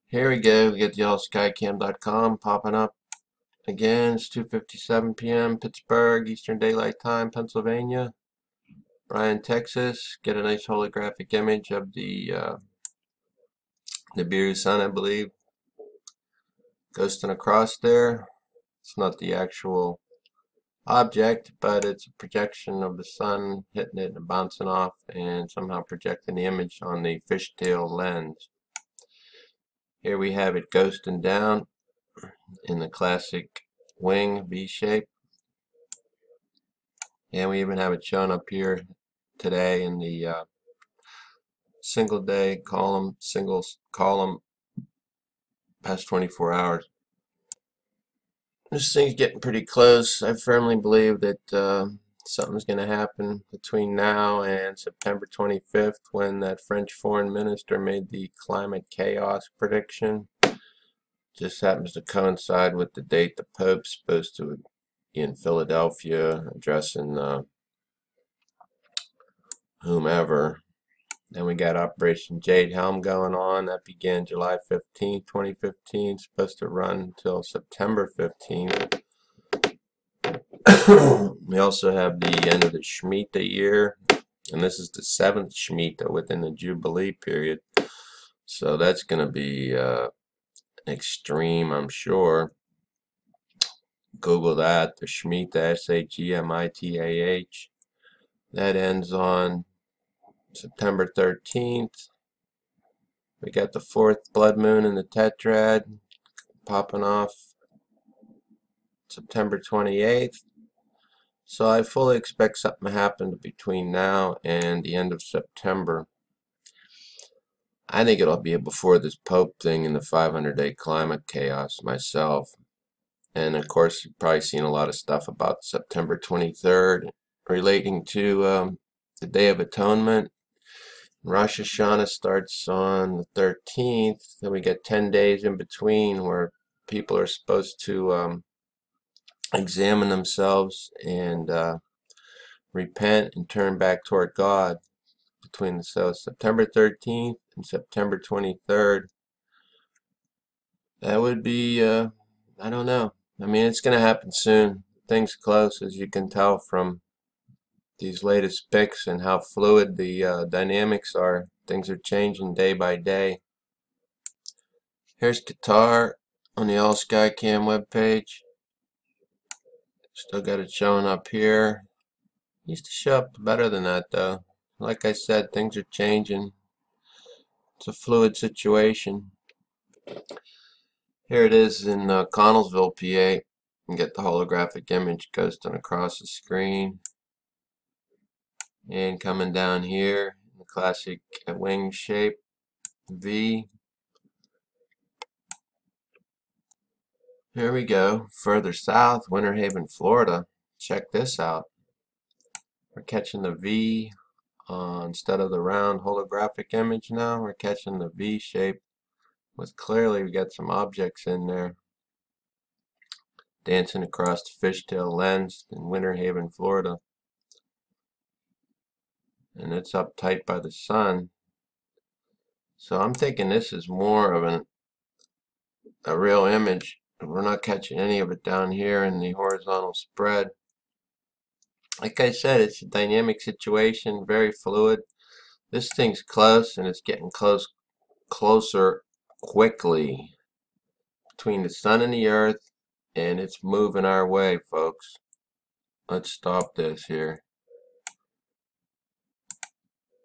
Here we go. We get the allskycam.com popping up again. It's 2:57 p.m. Pittsburgh, Eastern Daylight Time, Pennsylvania. Bryan, Texas. Get a nice holographic image of the Nibiru sun, I believe, ghosting across there. It's not the actual object, but it's a projection of the sun hitting it and bouncing off and somehow projecting the image on the fishtail lens. Here we have it ghosting down in the classic wing V shape. And we even have it shown up here today in the single day column, single column past 24 hours. This thing's getting pretty close. I firmly believe that something's going to happen between now and September 25th when that French foreign minister made the climate chaos prediction. Just happens to coincide with the date the Pope's supposed to be in Philadelphia addressing whomever. Then we got Operation Jade Helm going on. That began July 15th, 2015. Supposed to run until September 15th. We also have the end of the Shemitah year. And this is the 7th Shemitah within the Jubilee period. So that's going to be extreme, I'm sure. Google that. The Shemitah, S-H-E-M-I-T-A-H. That ends on September 13th. We got the 4th blood moon in the tetrad popping off September 28th. So I fully expect something to happen between now and the end of September. I think it'll be before this Pope thing and the 500-day climate chaos myself. And of course, you've probably seen a lot of stuff about September 23rd relating to the Day of Atonement. Rosh Hashanah starts on the 13th. Then we get 10 days in between where people are supposed to examine themselves and repent and turn back toward God. Between September 13th and September 23rd. That would be, I don't know. I mean, it's going to happen soon. Things close, as you can tell from these latest pics and how fluid the dynamics are. Things are changing day by day. Here's Qatar on the All Sky Cam webpage. Still got it showing up here. Used to show up better than that, though. Like I said, things are changing. It's a fluid situation. Here it is in Connellsville, PA. You can get the holographic image ghosting across the screen. And coming down here, the classic wing shape, V. Here we go. Further south, Winter Haven, Florida. Check this out. We're catching the V instead of the round holographic image now. We're catching the V shape with clearly we got some objects in there dancing across the fishtail lens in Winter Haven, Florida. And it's up tight by the sun. So I'm thinking this is more of a real image. We're not catching any of it down here in the horizontal spread. Like I said, it's a dynamic situation, very fluid. This thing's close, and it's getting closer quickly between the sun and the earth, and it's moving our way, folks. Let's stop this here.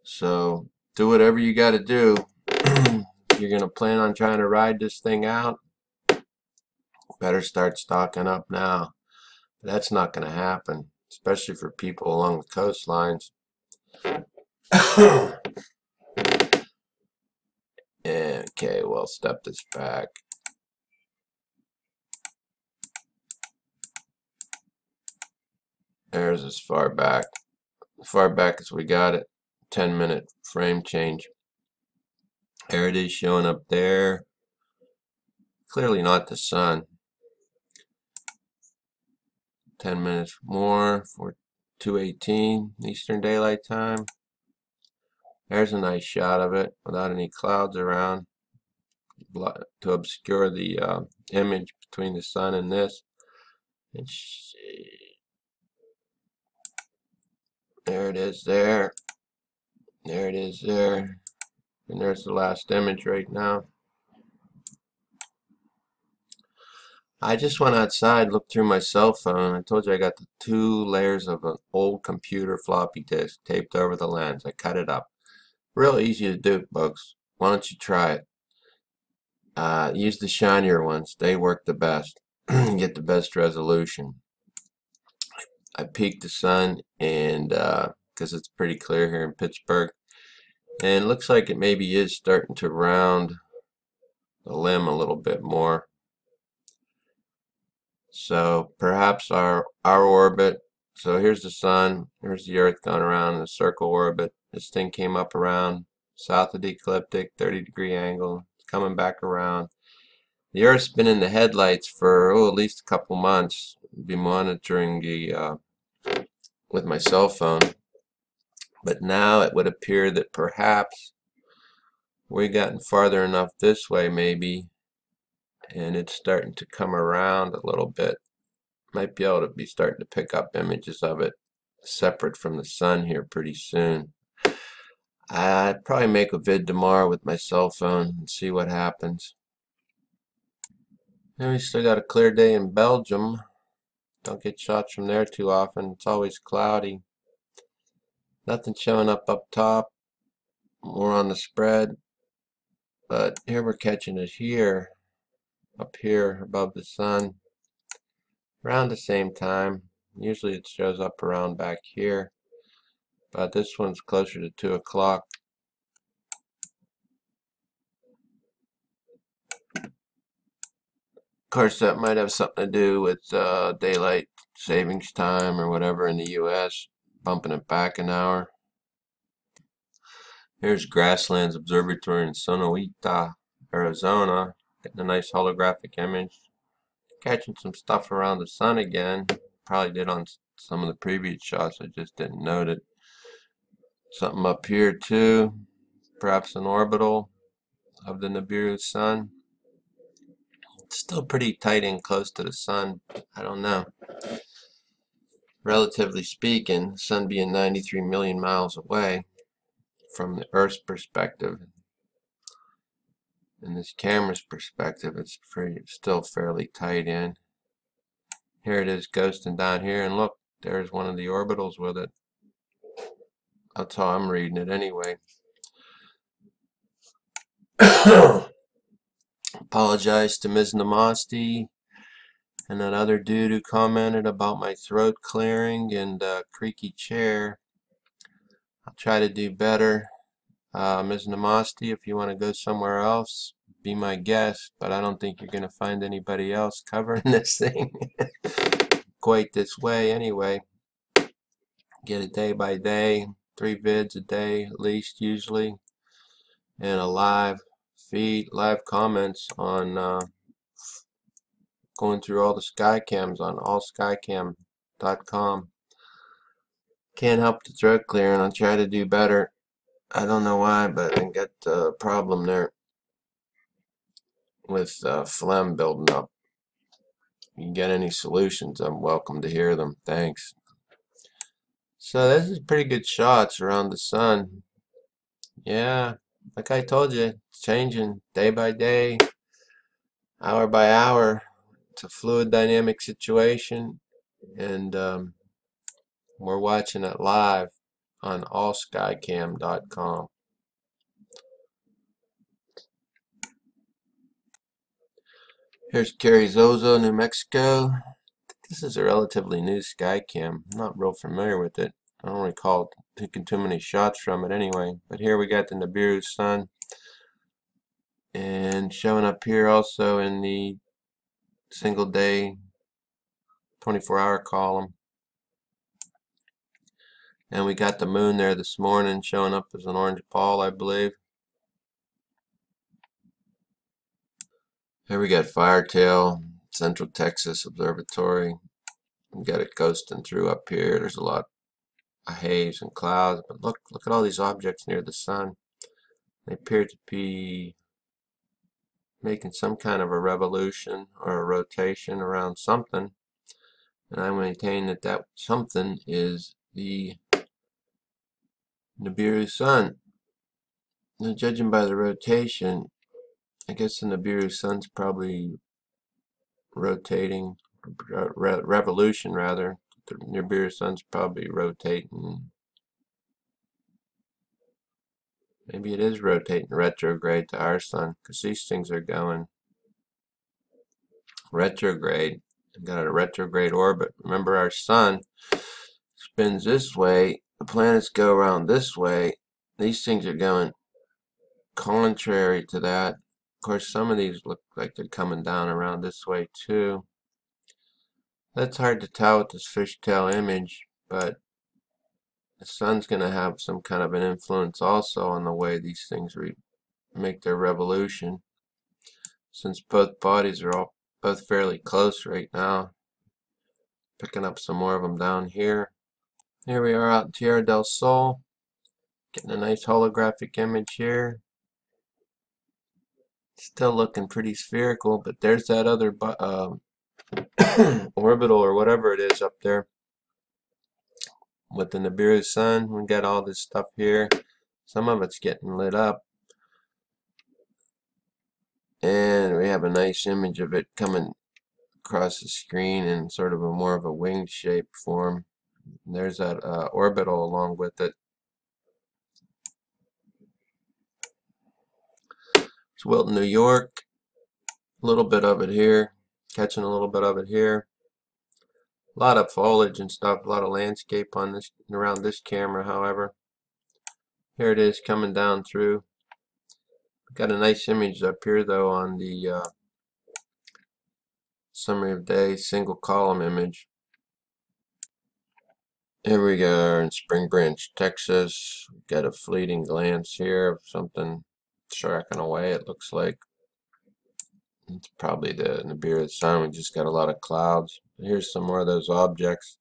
So do whatever you got to do. If you're going to plan on trying to ride this thing out, better start stocking up now. But that's not going to happen, especially for people along the coastlines. Okay, well, step this back. There's as far back as we got it. 10-minute frame change. There it is showing up there. Clearly not the sun. 10 minutes more for 2:18 Eastern Daylight Time. There's a nice shot of it without any clouds around to obscure the image between the sun and this. And there it is there. There it is there. And there's the last image right now. I just went outside, looked through my cell phone. I told you I got the 2 layers of an old computer floppy disk taped over the lens. I cut it up. Real easy to do, folks. Why don't you try it? Use the shinier ones. They work the best. Get the best resolution. I peeked the sun, and because it's pretty clear here in Pittsburgh, and it looks like it maybe is starting to round the limb a little bit more. So perhaps our orbit. So here's the sun. Here's the Earth going around in a circle orbit. This thing came up around south of the ecliptic, 30-degree angle. It's coming back around. The Earth's been in the headlights for at least a couple months. I'll be monitoring the with my cell phone. But now it would appear that perhaps we've gotten farther enough this way maybe, and it's starting to come around a little bit. Might be able to be starting to pick up images of it separate from the sun here pretty soon. I'd probably make a vid tomorrow with my cell phone and see what happens. And we still got a clear day in Belgium. Don't get shots from there too often. It's always cloudy. Nothing showing up top. More on the spread. But here we're catching it here. Up here above the sun. Around the same time. Usually it shows up around back here. But this one's closer to 2 o'clock. Of course, that might have something to do with daylight savings time or whatever in the U.S. Bumping it back an hour. Here's Grasslands Observatory in Sonoita, Arizona. Getting a nice holographic image. Catching some stuff around the sun again. Probably did on some of the previous shots. I just didn't note it. Something up here too. Perhaps an orbital of the Nibiru sun. It's still pretty tight and close to the sun. I don't know. Relatively speaking, the sun being 93 million miles away from the Earth's perspective, in this camera's perspective, it's still fairly tight in. Here it is ghosting down here, and look, there's one of the orbitals with it. That's how I'm reading it anyway. Apologize to Ms. Namaste and that other dude who commented about my throat clearing and creaky chair. I'll try to do better. Ms. Namaste, if you want to go somewhere else, be my guest, but I don't think you're going to find anybody else covering this thing quite this way anyway. Get it day by day, 3 vids a day at least usually, and a live feed, live comments on going through all the skycams on allskycam.com. Can't help the throat clearing. I'll try to do better. I don't know why, but I got a problem there with phlegm building up. If you get any solutions, I'm welcome to hear them. Thanks. So this is pretty good shots around the sun. Yeah, like I told you, it's changing day by day, hour by hour. It's a fluid dynamic situation, and we're watching it live on allskycam.com. Here's Carrizozo, New Mexico. This is a relatively new Skycam. I'm not real familiar with it. I don't recall taking too many shots from it anyway. But here we got the Nibiru sun. And showing up here also in the single day 24-hour column. And we got the moon there this morning showing up as an orange ball, I believe. Here we got Firetail, Central Texas Observatory. We got it ghosting through up here. There's a lot a haze and clouds. But look at all these objects near the sun. They appear to be making some kind of a revolution or a rotation around something. And I maintain that that something is the Nibiru sun. Now, judging by the rotation, I guess the Nibiru sun's probably rotating, revolution rather. The Nibiru sun's probably rotating. Maybe it is rotating retrograde to our sun, because these things are going retrograde. We've got a retrograde orbit. Remember, our sun spins this way, the planets go around this way. These things are going contrary to that. Of course, some of these look like they're coming down around this way too. That's hard to tell with this fishtail image, but the sun's going to have some kind of an influence also on the way these things make their revolution, since both bodies are both fairly close right now. Picking up some more of them down here. Here we are out in Tierra del Sol, getting a nice holographic image here. Still looking pretty spherical, but there's that other orbital or whatever it is up there with the Nibiru sun. We got all this stuff here. Some of it's getting lit up, and we have a nice image of it coming across the screen in sort of a more of a winged shape form. And there's that orbital along with it. It's Wilton, New York. A little bit of it here, catching a little bit of it here. A lot of foliage and stuff, a lot of landscape on this around this camera, however. Here it is coming down through. Got a nice image up here though on the summary of day single column image. Here we go in Spring Branch, Texas. Got a fleeting glance here of something tracking away, it looks like. It's probably the Nibiru sun. We just got a lot of clouds. Here's some more of those objects.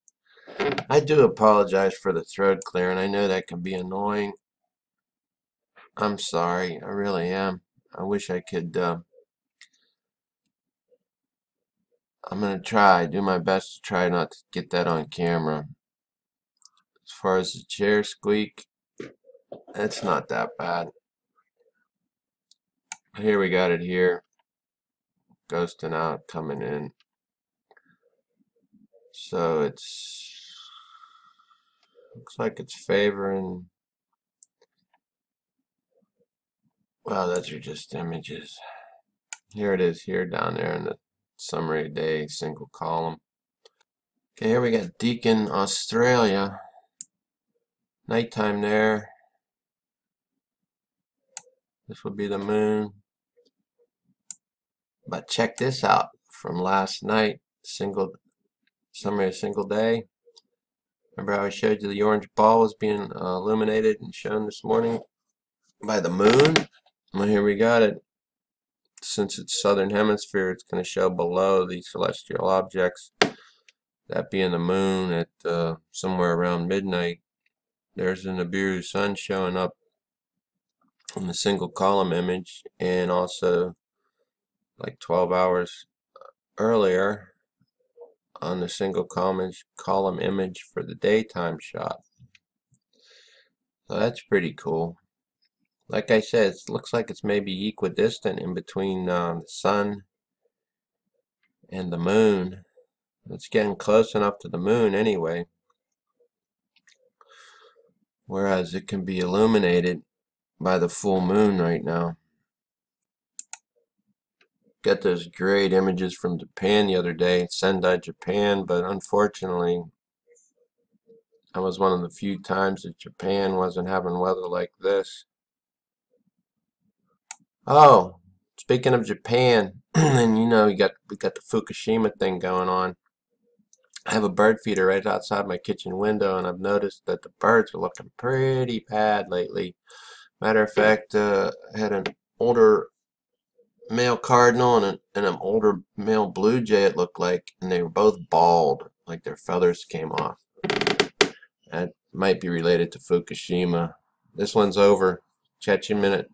I do apologize for the throat clearing. I know that can be annoying. I'm sorry. I really am. I wish I could. I'm going to do my best to try not to get that on camera. As far as the chair squeak, it's not that bad. Here we got it here. Ghosting out, coming in. So looks like it's favoring. Wow, those are just images. Here it is here down there in the summary day single column. Okay, here we got Deakin, Australia. Nighttime there. This would be the moon. But check this out from last night. Summary of single day. Remember how I showed you the orange ball was being illuminated and shown this morning by the moon? Well, here we got it. Since it's southern hemisphere, it's going to show below these celestial objects. That being the moon at somewhere around midnight. There's the Nibiru sun showing up in the single column image, and also like 12 hours earlier on the single column image for the daytime shot. So that's pretty cool. Like I said, it looks like it's maybe equidistant in between the sun and the moon. It's getting close enough to the moon anyway, whereas it can be illuminated by the full moon right now. Got those great images from Japan the other day, Sendai, Japan, but unfortunately that was one of the few times that Japan wasn't having weather like this. Oh, speaking of Japan, and you know we got the Fukushima thing going on. I have a bird feeder right outside my kitchen window, and I've noticed that the birds are looking pretty bad lately. Matter of fact, I had an older male cardinal and an older male blue jay, it looked like, and they were both bald, like their feathers came off. might be related to Fukushima. This one's over. Catch you in a minute.